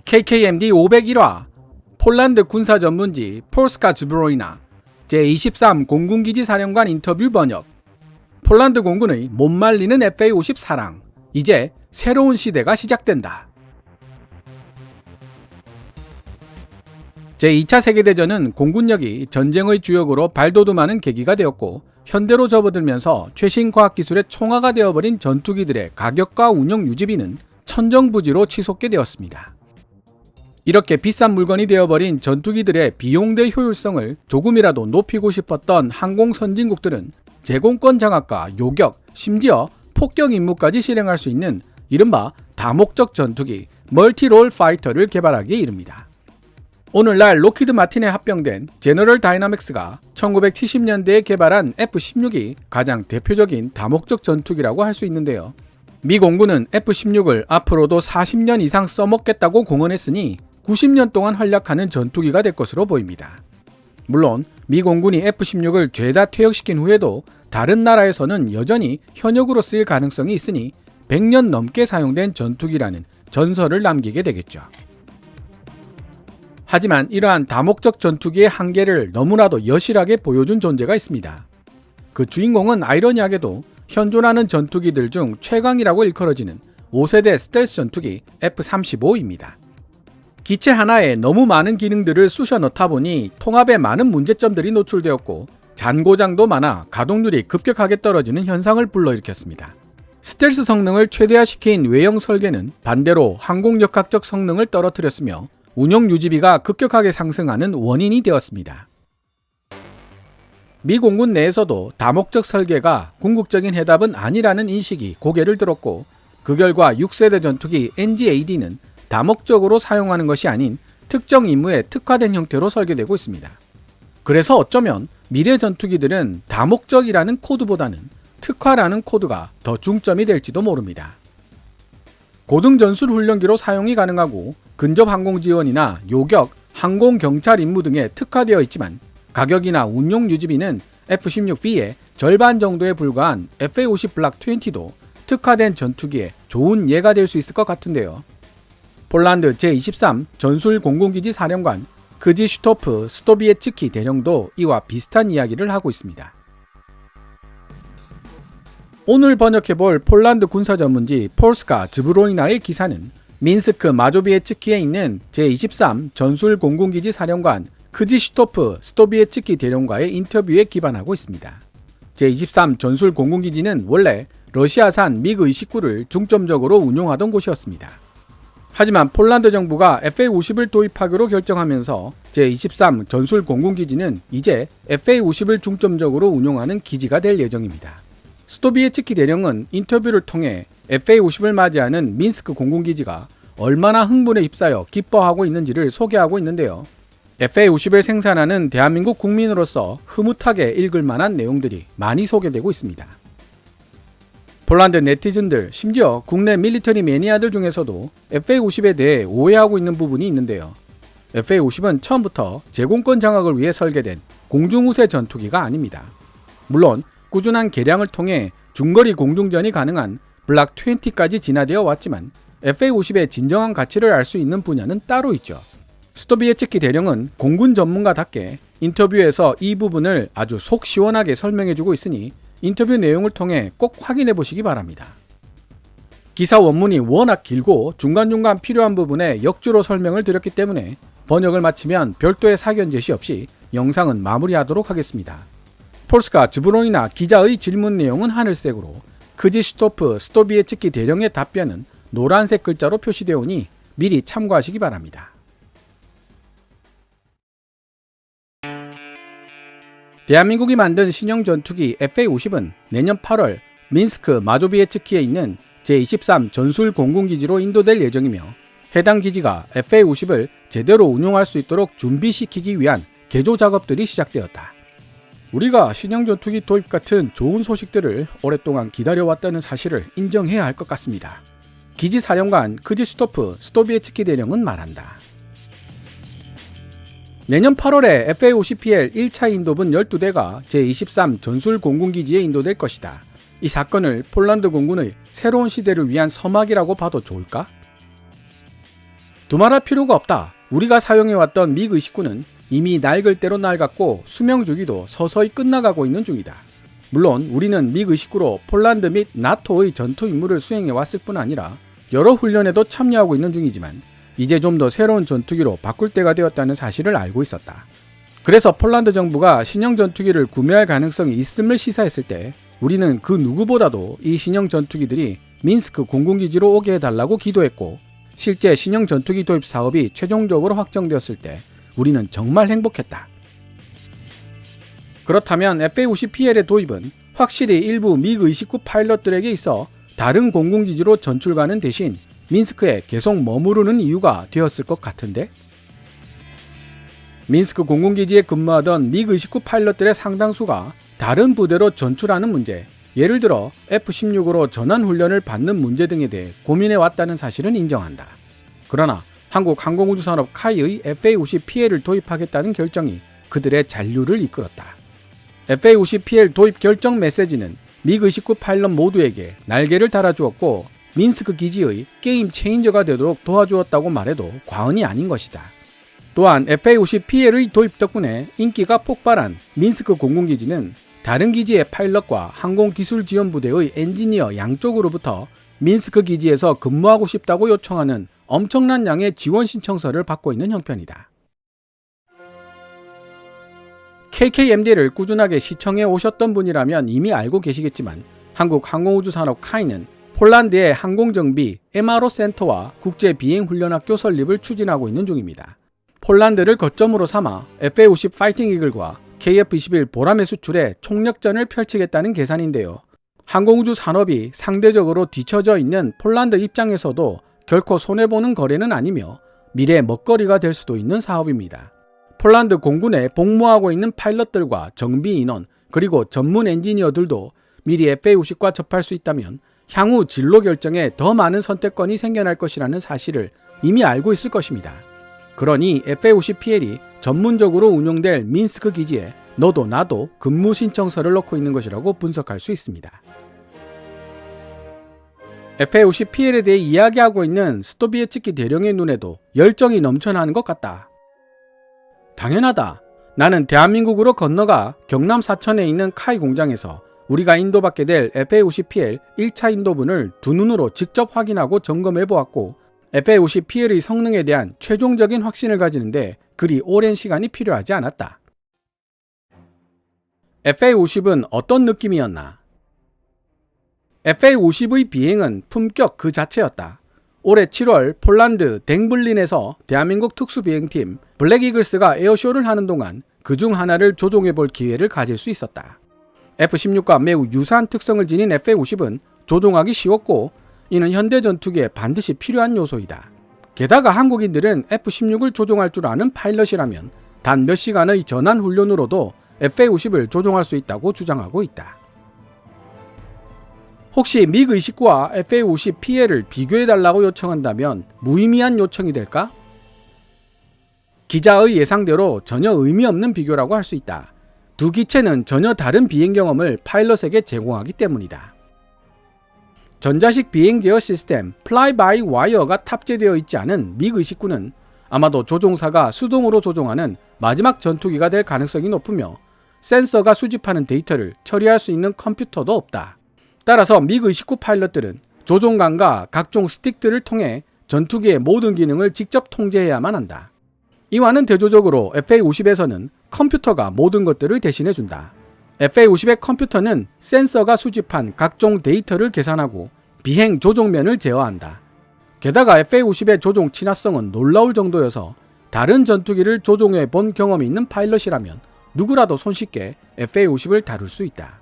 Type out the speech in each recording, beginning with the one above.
KKMD 501화 폴란드 군사전문지 폴스카 즈브로이나 제23 공군기지 사령관 인터뷰 번역. 폴란드 공군의 못 말리는 FA-50 사랑, 이제 새로운 시대가 시작된다. 제2차 세계대전은 공군력이 전쟁의 주역으로 발돋움하는 계기가 되었고, 현대로 접어들면서 최신 과학기술의 총화가 되어버린 전투기들의 가격과 운용 유지비는 천정부지로 치솟게 되었습니다. 이렇게 비싼 물건이 되어버린 전투기들의 비용 대 효율성을 조금이라도 높이고 싶었던 항공 선진국들은 제공권 장악과 요격, 심지어 폭격 임무까지 실행할 수 있는 이른바 다목적 전투기 멀티롤 파이터를 개발하기에 이릅니다. 오늘날 로키드 마틴에 합병된 제너럴 다이나믹스가 1970년대에 개발한 F-16이 가장 대표적인 다목적 전투기라고 할 수 있는데요. 미 공군은 F-16을 앞으로도 40년 이상 써먹겠다고 공언했으니 90년 동안 활약하는 전투기가 될 것으로 보입니다. 물론 미 공군이 F-16을 죄다 퇴역시킨 후에도 다른 나라에서는 여전히 현역으로 쓰일 가능성이 있으니 100년 넘게 사용된 전투기라는 전설을 남기게 되겠죠. 하지만 이러한 다목적 전투기의 한계를 너무나도 여실하게 보여준 존재가 있습니다. 그 주인공은 아이러니하게도 현존하는 전투기들 중 최강이라고 일컬어지는 5세대 스텔스 전투기 F-35입니다. 기체 하나에 너무 많은 기능들을 쑤셔 넣다 보니 통합에 많은 문제점들이 노출되었고 잔고장도 많아 가동률이 급격하게 떨어지는 현상을 불러일으켰습니다. 스텔스 성능을 최대화시킨 외형 설계는 반대로 항공역학적 성능을 떨어뜨렸으며 운용 유지비가 급격하게 상승하는 원인이 되었습니다. 미 공군 내에서도 다목적 설계가 궁극적인 해답은 아니라는 인식이 고개를 들었고, 그 결과 6세대 전투기 NGAD는 다목적으로 사용하는 것이 아닌 특정 임무에 특화된 형태로 설계되고 있습니다. 그래서 어쩌면 미래 전투기들은 다목적이라는 코드보다는 특화라는 코드가 더 중점이 될지도 모릅니다. 고등전술 훈련기로 사용이 가능하고 근접 항공 지원이나 요격, 항공 경찰 임무 등에 특화되어 있지만 가격이나 운용 유지비는 F-16B의 절반 정도에 불과한 FA-50 블락 20도 특화된 전투기에 좋은 예가 될 수 있을 것 같은데요. 폴란드 제23 전술 공군기지 사령관 크지슈토프 스토비에츠키 대령도 이와 비슷한 이야기를 하고 있습니다. 오늘 번역해볼 폴란드 군사전문지 폴스카 즈브로이나의 기사는 민스크 마조비에츠키에 있는 제23 전술 공군기지 사령관 크지슈토프 스토비에츠키 대령과의 인터뷰에 기반하고 있습니다. 제23 전술 공군기지는 원래 러시아산 미그-29를 중점적으로 운용하던 곳이었습니다. 하지만 폴란드 정부가 FA-50을 도입하기로 결정하면서 제23 전술 공군기지는 이제 FA-50을 중점적으로 운용하는 기지가 될 예정입니다. 스토비에츠키 대령은 인터뷰를 통해 FA-50을 맞이하는 민스크 공군기지가 얼마나 흥분에 휩싸여 기뻐하고 있는지를 소개하고 있는데요. FA-50을 생산하는 대한민국 국민으로서 흐뭇하게 읽을 만한 내용들이 많이 소개되고 있습니다. 폴란드 네티즌들, 심지어 국내 밀리터리 매니아들 중에서도 FA-50에 대해 오해하고 있는 부분이 있는데요. FA-50은 처음부터 제공권 장악을 위해 설계된 공중우세 전투기가 아닙니다. 물론 꾸준한 개량을 통해 중거리 공중전이 가능한 블락 20까지 진화되어 왔지만 FA-50의 진정한 가치를 알 수 있는 분야는 따로 있죠. 스토비에츠키 대령은 공군 전문가답게 인터뷰에서 이 부분을 아주 속 시원하게 설명해주고 있으니 인터뷰 내용을 통해 꼭 확인해 보시기 바랍니다. 기사 원문이 워낙 길고 중간중간 필요한 부분에 역주로 설명을 드렸기 때문에 번역을 마치면 별도의 사견 제시 없이 영상은 마무리하도록 하겠습니다. 폴스카 즈브로이나 기자의 질문 내용은 하늘색으로, 크지슈토프 스토비에츠키 대령의 답변은 노란색 글자로 표시되어 오니 미리 참고하시기 바랍니다. 대한민국이 만든 신형 전투기 FA-50은 내년 8월 민스크 마조비에츠키에 있는 제23 전술 공군기지로 인도될 예정이며, 해당 기지가 FA-50을 제대로 운용할 수 있도록 준비시키기 위한 개조 작업들이 시작되었다. 우리가 신형 전투기 도입 같은 좋은 소식들을 오랫동안 기다려왔다는 사실을 인정해야 할 것 같습니다. 기지 사령관 크지슈토프 스토비에츠키 대령은 말한다. 내년 8월에 FA-50PL 1차 인도분 12대가 제23 전술 공군기지에 인도될 것이다. 이 사건을 폴란드 공군의 새로운 시대를 위한 서막이라고 봐도 좋을까? 두말할 필요가 없다. 우리가 사용해왔던 미그-29는 이미 낡을 대로 낡았고 수명 주기도 서서히 끝나가고 있는 중이다. 물론 우리는 미그-29로 폴란드 및 나토의 전투 임무를 수행해왔을 뿐 아니라 여러 훈련에도 참여하고 있는 중이지만 이제 좀 더 새로운 전투기로 바꿀 때가 되었다는 사실을 알고 있었다. 그래서 폴란드 정부가 신형 전투기를 구매할 가능성이 있음을 시사했을 때 우리는 그 누구보다도 이 신형 전투기들이 민스크 공군기지로 오게 해달라고 기도했고, 실제 신형 전투기 도입 사업이 최종적으로 확정되었을 때 우리는 정말 행복했다. 그렇다면 FA-50PL의 도입은 확실히 일부 미그-29 파일럿들에게 있어 다른 공군기지로 전출 가는 대신 민스크에 계속 머무르는 이유가 되었을 것 같은데? 민스크 공군기지에 근무하던 미그-29 파일럿들의 상당수가 다른 부대로 전출하는 문제, 예를 들어 F-16으로 전환 훈련을 받는 문제 등에 대해 고민해왔다는 사실은 인정한다. 그러나 한국 항공우주산업 카이의 FA-50PL을 도입하겠다는 결정이 그들의 잔류를 이끌었다. FA-50PL 도입 결정 메시지는 미그-29 파일럿 모두에게 날개를 달아주었고 민스크 기지의 게임 체인저가 되도록 도와주었다고 말해도 과언이 아닌 것이다. 또한 FA-50PL의 도입 덕분에 인기가 폭발한 민스크 공군기지는 다른 기지의 파일럿과 항공기술지원부대의 엔지니어 양쪽으로부터 민스크 기지에서 근무하고 싶다고 요청하는 엄청난 양의 지원 신청서를 받고 있는 형편이다. KKMD를 꾸준하게 시청해 오셨던 분이라면 이미 알고 계시겠지만 한국 항공우주산업 카이는 폴란드의 항공정비 MRO 센터와 국제비행훈련학교 설립을 추진하고 있는 중입니다. 폴란드를 거점으로 삼아 FA-50 파이팅 이글과 KF-21 보람의 수출에 총력전을 펼치겠다는 계산인데요. 항공우주 산업이 상대적으로 뒤처져 있는 폴란드 입장에서도 결코 손해보는 거래는 아니며 미래 먹거리가 될 수도 있는 사업입니다. 폴란드 공군에 복무하고 있는 파일럿들과 정비 인원 그리고 전문 엔지니어들도 미리 FA-50과 접할 수 있다면 향후 진로 결정에 더 많은 선택권이 생겨날 것이라는 사실을 이미 알고 있을 것입니다. 그러니 FA-50PL이 전문적으로 운용될 민스크 기지에 너도 나도 근무 신청서를 넣고 있는 것이라고 분석할 수 있습니다. FA-50PL에 대해 이야기하고 있는 스토비에츠키 대령의 눈에도 열정이 넘쳐나는 것 같다. 당연하다. 나는 대한민국으로 건너가 경남 사천에 있는 카이 공장에서 우리가 인도받게 될 FA-50PL 1차 인도분을 두 눈으로 직접 확인하고 점검해 보았고 FA-50PL의 성능에 대한 최종적인 확신을 가지는데 그리 오랜 시간이 필요하지 않았다. FA-50은 어떤 느낌이었나? FA-50의 비행은 품격 그 자체였다. 올해 7월 폴란드 댕블린에서 대한민국 특수비행팀 블랙이글스가 에어쇼를 하는 동안 그중 하나를 조종해 볼 기회를 가질 수 있었다. F-16과 매우 유사한 특성을 지닌 FA-50은 조종하기 쉬웠고 이는 현대 전투기에 반드시 필요한 요소이다. 게다가 한국인들은 F-16을 조종할 줄 아는 파일럿이라면 단 몇 시간의 전환 훈련으로도 FA-50을 조종할 수 있다고 주장하고 있다. 혹시 미그-29와 FA-50PL을 비교해달라고 요청한다면 무의미한 요청이 될까? 기자의 예상대로 전혀 의미 없는 비교라고 할 수 있다. 두 기체는 전혀 다른 비행 경험을 파일럿에게 제공하기 때문이다. 전자식 비행 제어 시스템 플라이-바이-와이어가 탑재되어 있지 않은 미그-29는 아마도 조종사가 수동으로 조종하는 마지막 전투기가 될 가능성이 높으며 센서가 수집하는 데이터를 처리할 수 있는 컴퓨터도 없다. 따라서 미그-29 파일럿들은 조종관과 각종 스틱들을 통해 전투기의 모든 기능을 직접 통제해야만 한다. 이와는 대조적으로 FA-50에서는 컴퓨터가 모든 것들을 대신해준다. FA-50의 컴퓨터는 센서가 수집한 각종 데이터를 계산하고 비행 조종면을 제어한다. 게다가 FA-50의 조종 친화성은 놀라울 정도여서 다른 전투기를 조종해 본 경험이 있는 파일럿이라면 누구라도 손쉽게 FA-50을 다룰 수 있다.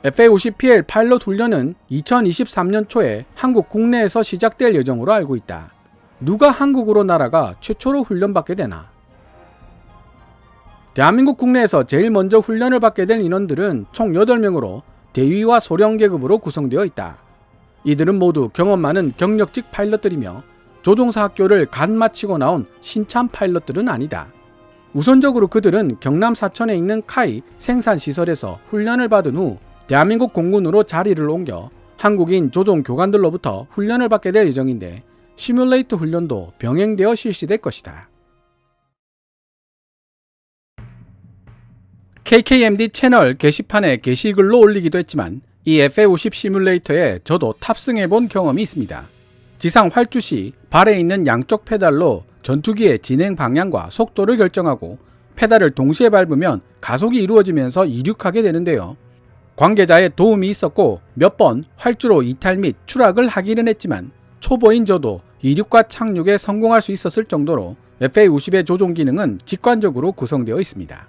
FA-50PL 파일럿 훈련은 2023년 초에 한국 국내에서 시작될 예정으로 알고 있다. 누가 한국으로 날아가 최초로 훈련받게 되나? 대한민국 국내에서 제일 먼저 훈련을 받게 된 인원들은 총 8명으로 대위와 소령 계급으로 구성되어 있다. 이들은 모두 경험 많은 경력직 파일럿들이며 조종사 학교를 갓 마치고 나온 신참 파일럿들은 아니다. 우선적으로 그들은 경남 사천에 있는 카이 생산시설에서 훈련을 받은 후 대한민국 공군으로 자리를 옮겨 한국인 조종 교관들로부터 훈련을 받게 될 예정인데 시뮬레이터 훈련도 병행되어 실시될 것이다. KKMD 채널 게시판에 게시글로 올리기도 했지만 이 FA50 시뮬레이터에 저도 탑승해본 경험이 있습니다. 지상 활주 시 발에 있는 양쪽 페달로 전투기의 진행 방향과 속도를 결정하고 페달을 동시에 밟으면 가속이 이루어지면서 이륙하게 되는데요. 관계자의 도움이 있었고 몇 번 활주로 이탈 및 추락을 하기는 했지만 초보인 저도 이륙과 착륙에 성공할 수 있었을 정도로 FA50의 조종 기능은 직관적으로 구성되어 있습니다.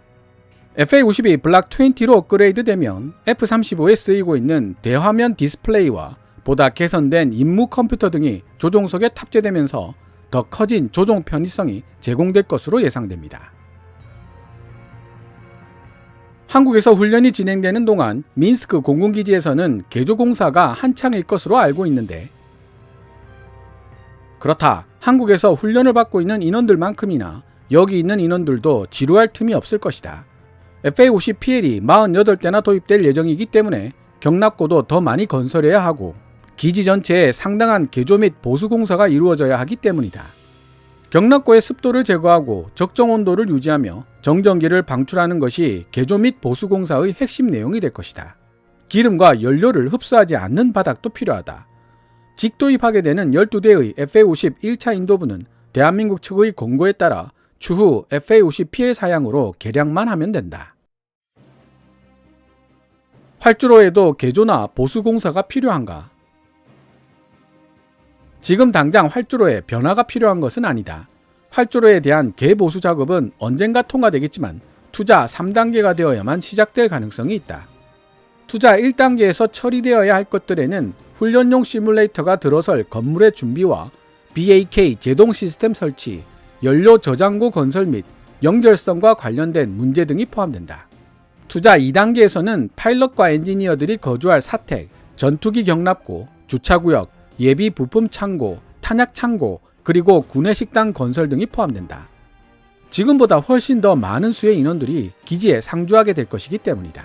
FA50이 블락 20로 업그레이드 되면 F-35에 쓰이고 있는 대화면 디스플레이와 보다 개선된 임무 컴퓨터 등이 조종석에 탑재되면서 더 커진 조종 편의성이 제공될 것으로 예상됩니다. 한국에서 훈련이 진행되는 동안 민스크 공군기지에서는 개조 공사가 한창일 것으로 알고 있는데, 그렇다 한국에서 훈련을 받고 있는 인원들만큼이나 여기 있는 인원들도 지루할 틈이 없을 것이다. FA50PL이 48대나 도입될 예정이기 때문에 경납고도 더 많이 건설해야 하고 기지 전체에 상당한 개조 및 보수 공사가 이루어져야 하기 때문이다. 경납고의 습도를 제거하고 적정 온도를 유지하며 정전기를 방출하는 것이 개조 및 보수 공사의 핵심 내용이 될 것이다. 기름과 연료를 흡수하지 않는 바닥도 필요하다. 직도입하게 되는 12대의 FA50 1차 인도부는 대한민국 측의 공고에 따라 추후 FA50PL 사양으로 개량만 하면 된다. 활주로에도 개조나 보수 공사가 필요한가? 지금 당장 활주로에 변화가 필요한 것은 아니다. 활주로에 대한 개보수 작업은 언젠가 통과되겠지만 투자 3단계가 되어야만 시작될 가능성이 있다. 투자 1단계에서 처리되어야 할 것들에는 훈련용 시뮬레이터가 들어설 건물의 준비와 BAK 제동 시스템 설치, 연료 저장고 건설 및 연결성과 관련된 문제 등이 포함된다. 투자 2단계에서는 파일럿과 엔지니어들이 거주할 사택, 전투기 경납고, 주차구역, 예비 부품 창고, 탄약 창고, 그리고 구내식당 건설 등이 포함된다. 지금보다 훨씬 더 많은 수의 인원들이 기지에 상주하게 될 것이기 때문이다.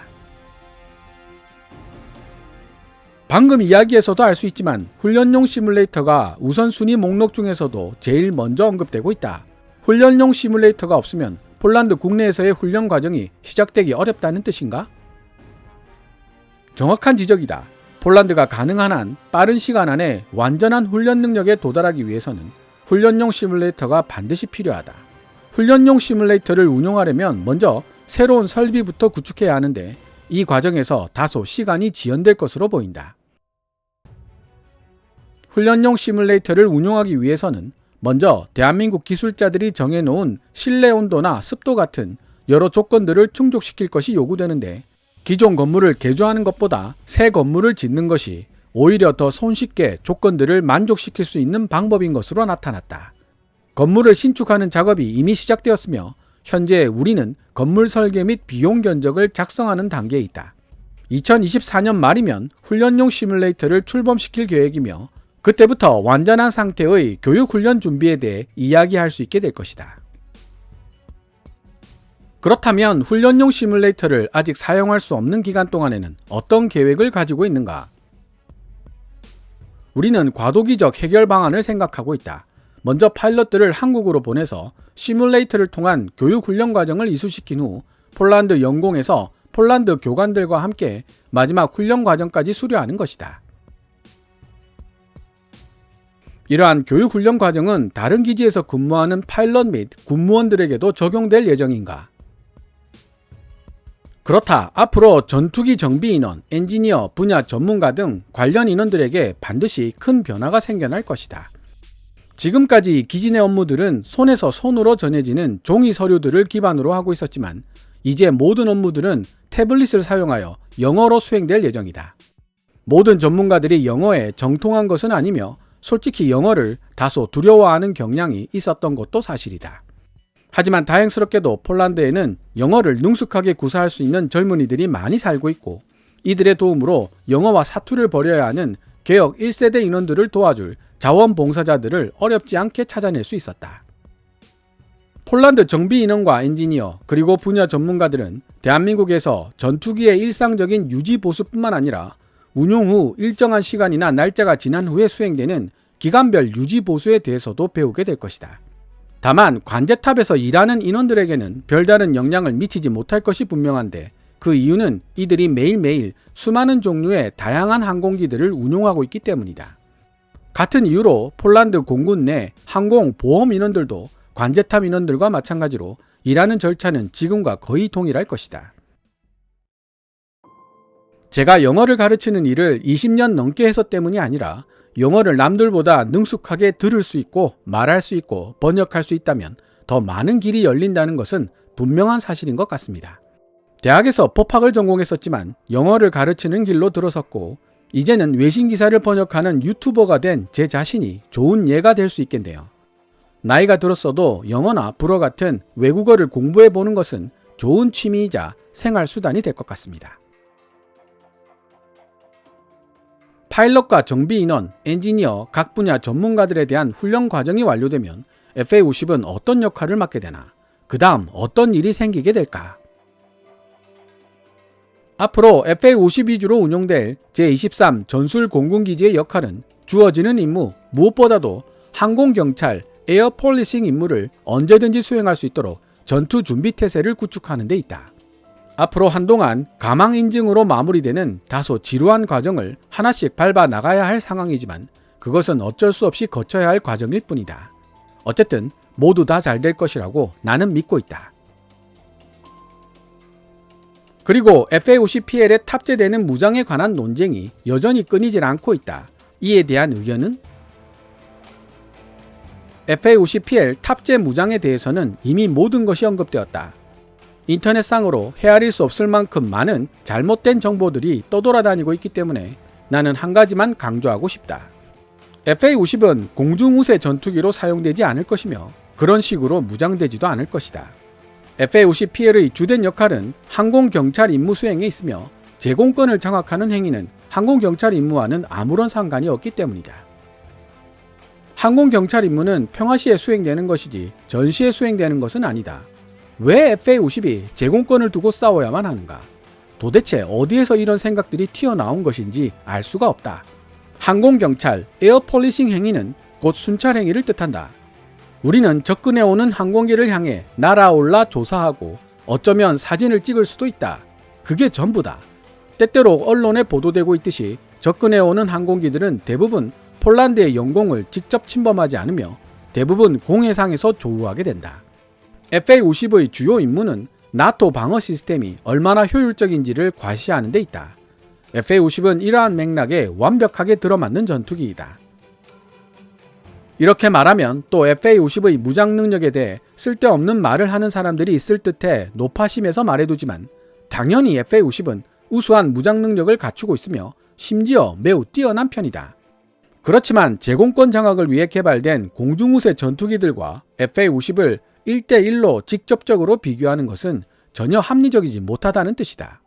방금 이야기에서도 알 수 있지만 훈련용 시뮬레이터가 우선순위 목록 중에서도 제일 먼저 언급되고 있다. 훈련용 시뮬레이터가 없으면 폴란드 국내에서의 훈련 과정이 시작되기 어렵다는 뜻인가? 정확한 지적이다. 폴란드가 가능한 한 빠른 시간 안에 완전한 훈련 능력에 도달하기 위해서는 훈련용 시뮬레이터가 반드시 필요하다. 훈련용 시뮬레이터를 운용하려면 먼저 새로운 설비부터 구축해야 하는데 이 과정에서 다소 시간이 지연될 것으로 보인다. 훈련용 시뮬레이터를 운용하기 위해서는 먼저 대한민국 기술자들이 정해놓은 실내 온도나 습도 같은 여러 조건들을 충족시킬 것이 요구되는데 기존 건물을 개조하는 것보다 새 건물을 짓는 것이 오히려 더 손쉽게 조건들을 만족시킬 수 있는 방법인 것으로 나타났다. 건물을 신축하는 작업이 이미 시작되었으며 현재 우리는 건물 설계 및 비용 견적을 작성하는 단계에 있다. 2024년 말이면 훈련용 시뮬레이터를 출범시킬 계획이며 그때부터 완전한 상태의 교육훈련 준비에 대해 이야기할 수 있게 될 것이다. 그렇다면 훈련용 시뮬레이터를 아직 사용할 수 없는 기간 동안에는 어떤 계획을 가지고 있는가? 우리는 과도기적 해결 방안을 생각하고 있다. 먼저 파일럿들을 한국으로 보내서 시뮬레이터를 통한 교육훈련 과정을 이수시킨 후 폴란드 영공에서 폴란드 교관들과 함께 마지막 훈련 과정까지 수료하는 것이다. 이러한 교육훈련 과정은 다른 기지에서 근무하는 파일럿 및 군무원들에게도 적용될 예정인가? 그렇다. 앞으로 전투기 정비 인원, 엔지니어, 분야 전문가 등 관련 인원들에게 반드시 큰 변화가 생겨날 것이다. 지금까지 기지 내 업무들은 손에서 손으로 전해지는 종이 서류들을 기반으로 하고 있었지만 이제 모든 업무들은 태블릿을 사용하여 영어로 수행될 예정이다. 모든 전문가들이 영어에 정통한 것은 아니며 솔직히 영어를 다소 두려워하는 경향이 있었던 것도 사실이다. 하지만 다행스럽게도 폴란드에는 영어를 능숙하게 구사할 수 있는 젊은이들이 많이 살고 있고 이들의 도움으로 영어와 사투를 벌여야 하는 개혁 1세대 인원들을 도와줄 자원봉사자들을 어렵지 않게 찾아낼 수 있었다. 폴란드 정비 인원과 엔지니어 그리고 분야 전문가들은 대한민국에서 전투기의 일상적인 유지 보수뿐만 아니라 운용 후 일정한 시간이나 날짜가 지난 후에 수행되는 기간별 유지 보수에 대해서도 배우게 될 것이다. 다만 관제탑에서 일하는 인원들에게는 별다른 영향을 미치지 못할 것이 분명한데 그 이유는 이들이 매일매일 수많은 종류의 다양한 항공기들을 운용하고 있기 때문이다. 같은 이유로 폴란드 공군 내 항공보험 인원들도 관제탑 인원들과 마찬가지로 일하는 절차는 지금과 거의 동일할 것이다. 제가 영어를 가르치는 일을 20년 넘게 해서 때문이 아니라 영어를 남들보다 능숙하게 들을 수 있고 말할 수 있고 번역할 수 있다면 더 많은 길이 열린다는 것은 분명한 사실인 것 같습니다. 대학에서 법학을 전공했었지만 영어를 가르치는 길로 들어섰고 이제는 외신 기사를 번역하는 유튜버가 된 제 자신이 좋은 예가 될 수 있겠네요. 나이가 들었어도 영어나 불어 같은 외국어를 공부해 보는 것은 좋은 취미이자 생활 수단이 될 것 같습니다. 파일럿과 정비 인원, 엔지니어, 각 분야 전문가들에 대한 훈련 과정이 완료되면 FA-50은 어떤 역할을 맡게 되나? 그 다음 어떤 일이 생기게 될까? 앞으로 FA-50 위주로 운용될 제23 전술 공군기지의 역할은 주어지는 임무, 무엇보다도 항공경찰, 에어폴리싱 임무를 언제든지 수행할 수 있도록 전투 준비 태세를 구축하는 데 있다. 앞으로 한동안 가망 인증으로 마무리되는 다소 지루한 과정을 하나씩 밟아 나가야 할 상황이지만 그것은 어쩔 수 없이 거쳐야 할 과정일 뿐이다. 어쨌든 모두 다 잘 될 것이라고 나는 믿고 있다. 그리고 FA-50PL에 탑재되는 무장에 관한 논쟁이 여전히 끊이질 않고 있다. 이에 대한 의견은? FA-50PL 탑재 무장에 대해서는 이미 모든 것이 언급되었다. 인터넷상으로 헤아릴 수 없을 만큼 많은 잘못된 정보들이 떠돌아다니고 있기 때문에 나는 한 가지만 강조하고 싶다. FA-50은 공중우세 전투기로 사용되지 않을 것이며 그런 식으로 무장되지도 않을 것이다. FA-50PL의 주된 역할은 항공경찰 임무 수행에 있으며 제공권을 장악하는 행위는 항공경찰 임무와는 아무런 상관이 없기 때문이다. 항공경찰 임무는 평화시에 수행되는 것이지 전시에 수행되는 것은 아니다. 왜 FA-50이 제공권을 두고 싸워야만 하는가? 도대체 어디에서 이런 생각들이 튀어나온 것인지 알 수가 없다. 항공경찰, 에어폴리싱 행위는 곧 순찰 행위를 뜻한다. 우리는 접근해오는 항공기를 향해 날아올라 조사하고 어쩌면 사진을 찍을 수도 있다. 그게 전부다. 때때로 언론에 보도되고 있듯이 접근해오는 항공기들은 대부분 폴란드의 영공을 직접 침범하지 않으며 대부분 공해상에서 조우하게 된다. FA-50의 주요 임무는 나토 방어 시스템이 얼마나 효율적인지를 과시하는 데 있다. FA-50은 이러한 맥락에 완벽하게 들어맞는 전투기이다. 이렇게 말하면 또 FA-50의 무장 능력에 대해 쓸데없는 말을 하는 사람들이 있을 듯해 노파심에서 말해두지만 당연히 FA-50은 우수한 무장 능력을 갖추고 있으며 심지어 매우 뛰어난 편이다. 그렇지만 제공권 장악을 위해 개발된 공중우세 전투기들과 FA-50을 1대1로 직접적으로 비교하는 것은 전혀 합리적이지 못하다는 뜻이다.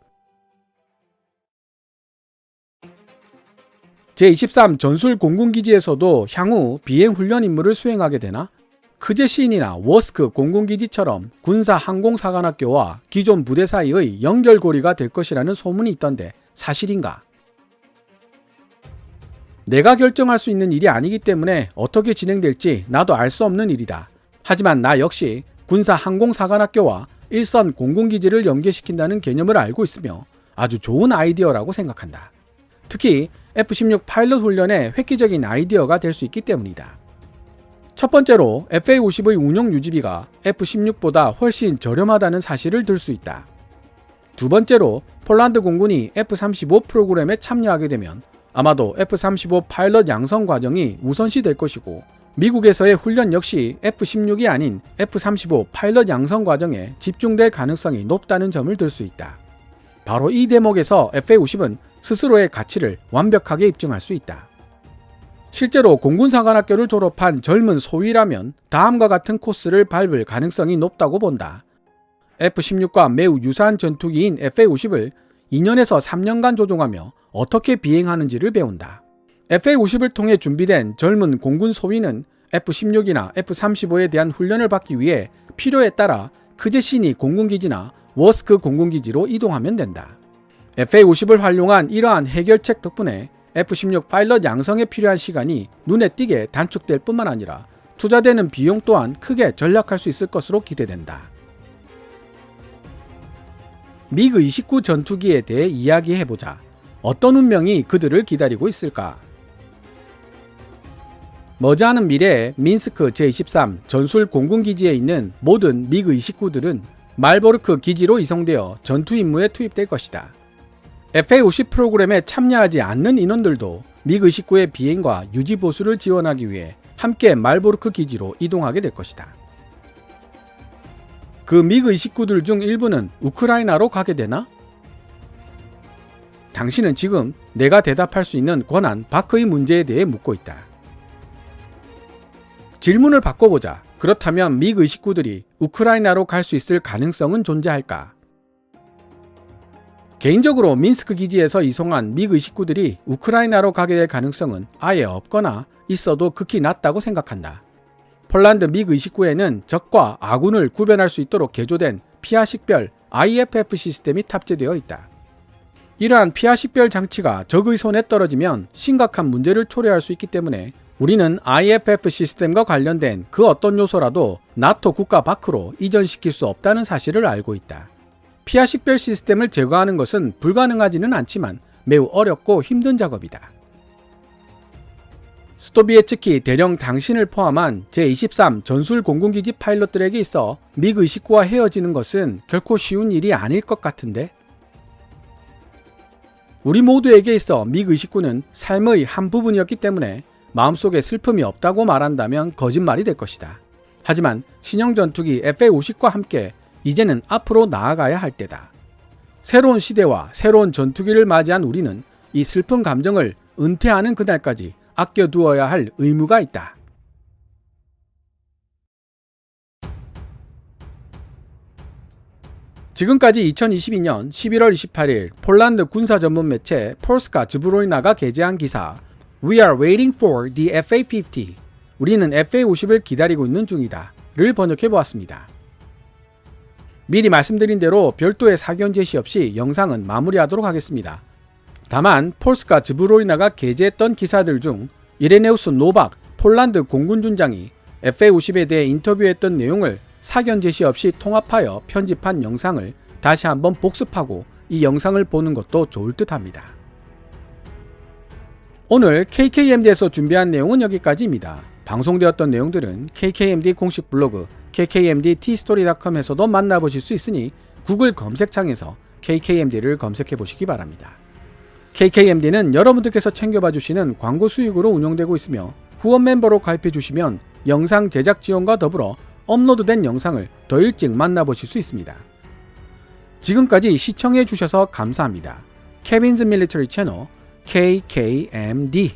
제23 전술 공군기지에서도 향후 비행 훈련 임무를 수행하게 되나? 크제신이나 워스크 공군기지처럼 군사 항공사관학교와 기존 부대 사이의 연결고리가 될 것이라는 소문이 있던데 사실인가? 내가 결정할 수 있는 일이 아니기 때문에 어떻게 진행될지 나도 알 수 없는 일이다. 하지만 나 역시 군사 항공사관학교와 일선 공군기지를 연계시킨다는 개념을 알고 있으며 아주 좋은 아이디어라고 생각한다. 특히 F-16 파일럿 훈련의 획기적인 아이디어가 될 수 있기 때문이다. 첫 번째로 FA-50의 운용 유지비가 F-16보다 훨씬 저렴하다는 사실을 들 수 있다. 두 번째로 폴란드 공군이 F-35 프로그램에 참여하게 되면 아마도 F-35 파일럿 양성 과정이 우선시 될 것이고 미국에서의 훈련 역시 F-16이 아닌 F-35 파일럿 양성 과정에 집중될 가능성이 높다는 점을 들 수 있다. 바로 이 대목에서 FA-50은 스스로의 가치를 완벽하게 입증할 수 있다. 실제로 공군사관학교를 졸업한 젊은 소위라면 다음과 같은 코스를 밟을 가능성이 높다고 본다. F-16과 매우 유사한 전투기인 FA-50을 2년에서 3년간 조종하며 어떻게 비행하는지를 배운다. FA-50을 통해 준비된 젊은 공군 소위는 F-16이나 F-35에 대한 훈련을 받기 위해 필요에 따라 크제시니 공군기지나 워스크 공군기지로 이동하면 된다. FA-50을 활용한 이러한 해결책 덕분에 F-16 파일럿 양성에 필요한 시간이 눈에 띄게 단축될 뿐만 아니라 투자되는 비용 또한 크게 절약할 수 있을 것으로 기대된다. 미그 29 전투기에 대해 이야기해보자. 어떤 운명이 그들을 기다리고 있을까? 머지않은 미래에 민스크 제23 전술 공군기지에 있는 모든 미그 29들은 말보르크 기지로 이송되어 전투 임무에 투입될 것이다. FA-50 프로그램에 참여하지 않는 인원들도 미그 29의 비행과 유지 보수를 지원하기 위해 함께 말보르크 기지로 이동하게 될 것이다. 그 미그 29들 중 일부는 우크라이나로 가게 되나? 당신은 지금 내가 대답할 수 있는 권한 바크의 문제에 대해 묻고 있다. 질문을 바꿔보자. 그렇다면 미그 29들이 우크라이나로 갈 수 있을 가능성은 존재할까? 개인적으로 민스크 기지에서 이송한 미그 29들이 우크라이나로 가게 될 가능성은 아예 없거나 있어도 극히 낮다고 생각한다. 폴란드 미그 29에는 적과 아군을 구별할 수 있도록 개조된 피아식별 IFF 시스템이 탑재되어 있다. 이러한 피아식별 장치가 적의 손에 떨어지면 심각한 문제를 초래할 수 있기 때문에 우리는 IFF 시스템과 관련된 그 어떤 요소라도 나토 국가 밖으로 이전시킬 수 없다는 사실을 알고 있다. 피아식별 시스템을 제거하는 것은 불가능하지는 않지만 매우 어렵고 힘든 작업이다. 스토비에츠키 대령 당신을 포함한 제23 전술 공군기지 파일럿들에게 있어 미그 29와 헤어지는 것은 결코 쉬운 일이 아닐 것 같은데? 우리 모두에게 있어 미그 29는 삶의 한 부분이었기 때문에 마음속에 슬픔이 없다고 말한다면 거짓말이 될 것이다. 하지만 신형 전투기 FA-50과 함께 이제는 앞으로 나아가야 할 때다. 새로운 시대와 새로운 전투기를 맞이한 우리는 이 슬픈 감정을 은퇴하는 그날까지 아껴두어야 할 의무가 있다. 지금까지 2022년 11월 28일 폴란드 군사 전문 매체 폴스카 즈브로이나가 게재한 기사 We are waiting for the FA-50. 우리는 FA-50을 기다리고 있는 중이다. 를 번역해 보았습니다. 미리 말씀드린 대로 별도의 사견 제시 없이 영상은 마무리하도록 하겠습니다. 다만 폴스카 즈브로이나가 게재했던 기사들 중 이레네우스 노박 폴란드 공군준장이 FA-50에 대해 인터뷰했던 내용을 사견 제시 없이 통합하여 편집한 영상을 다시 한번 복습하고 이 영상을 보는 것도 좋을 듯 합니다. 오늘 KKMD에서 준비한 내용은 여기까지입니다. 방송되었던 내용들은 KKMD 공식 블로그 kkmdtstory.com에서도 만나보실 수 있으니 구글 검색창에서 KKMD를 검색해 보시기 바랍니다. KKMD는 여러분들께서 챙겨봐 주시는 광고 수익으로 운영되고 있으며 후원 멤버로 가입해 주시면 영상 제작 지원과 더불어 업로드된 영상을 더 일찍 만나보실 수 있습니다. 지금까지 시청해 주셔서 감사합니다. 케빈즈 밀리터리 채널 KKMD